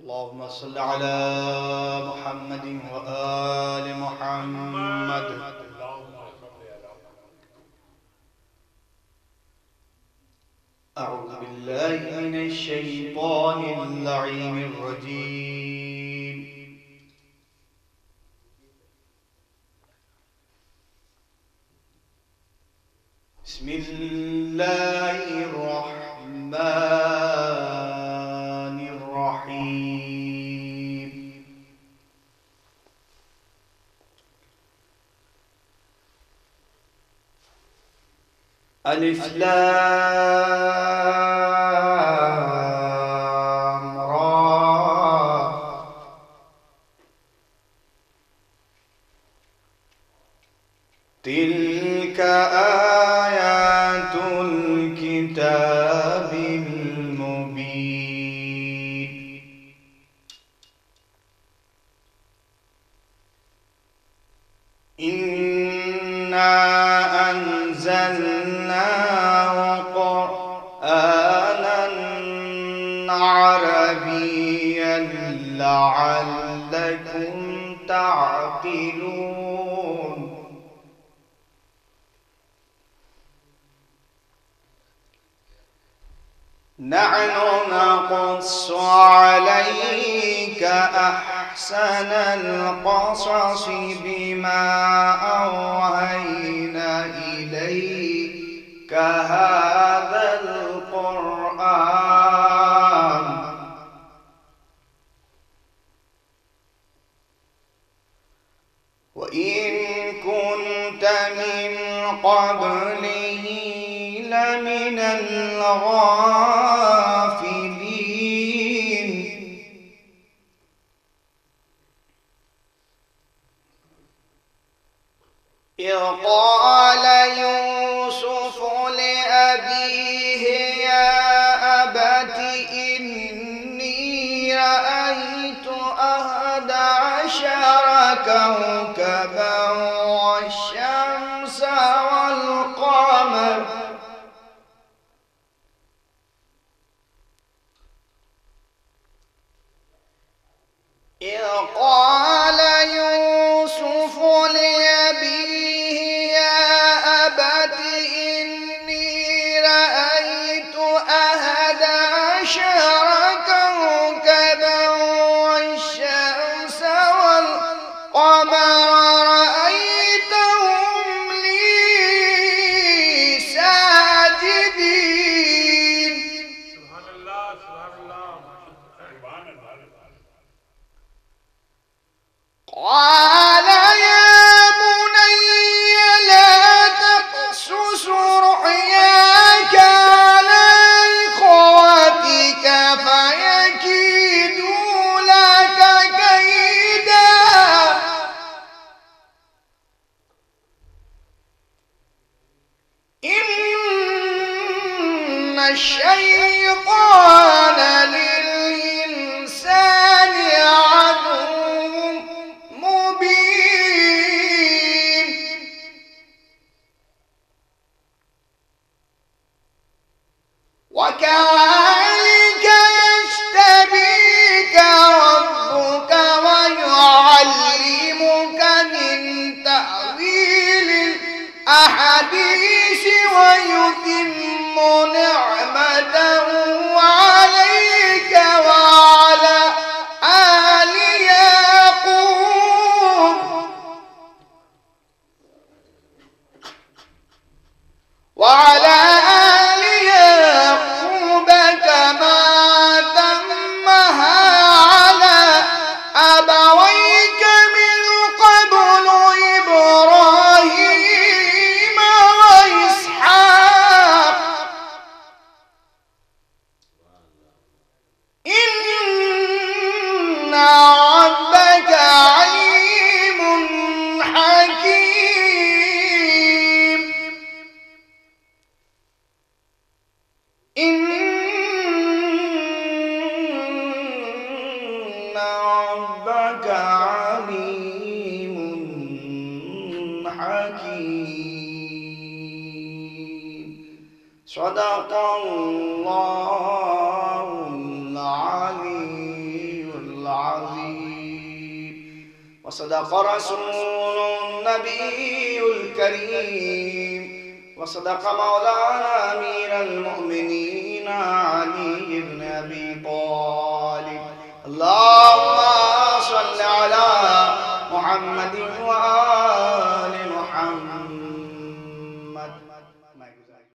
اللهم صل على محمد وآل محمد. أعوذ بالله من الشيطان اللعين الرجيم. بسم الله الرحمن الرحيم. ألف لام را. تلك آيات الكتاب المبين. إنا أنزلناه قرآنا عربيا لعلكم تعقلون. نحن نقص عليك أحسن القصص بما أوحينا إليك هذا القرآن وإن كنت من قبله لمن الغافلين. إذ قال يوسف لأبيه يا أبت إني رأيت 11 كوكبا والشمس والقمر. إذ قال يوسف لأبيه يا أبت إني رأيت 11 كوكبا والشمس والقمر رأيتهم لي ساجدين. سبحان الله سبحان الله سبحان الله. قال يا بني لا تقصص رؤياك على إخوتك فيكيدوا لك كيدا. إن الشيطان للإنسان عدو مبين. وكذلك يجتبيك ربك ويعلمك من تأويل الأحاديث ويتم نعمته عليك وعلى آل يعقوب وعلى آل يعقوب كما تمها على أبويك من قبل إبراهيم وإسحاق إن ربك عليم حكيم. إن ربك عليم حكيم. صدق الله العلي العظيم وصدق رسول النبي الكريم وصدق مولانا أمير المؤمنين علي بن أبي طالب اللهم صل على محمد وآل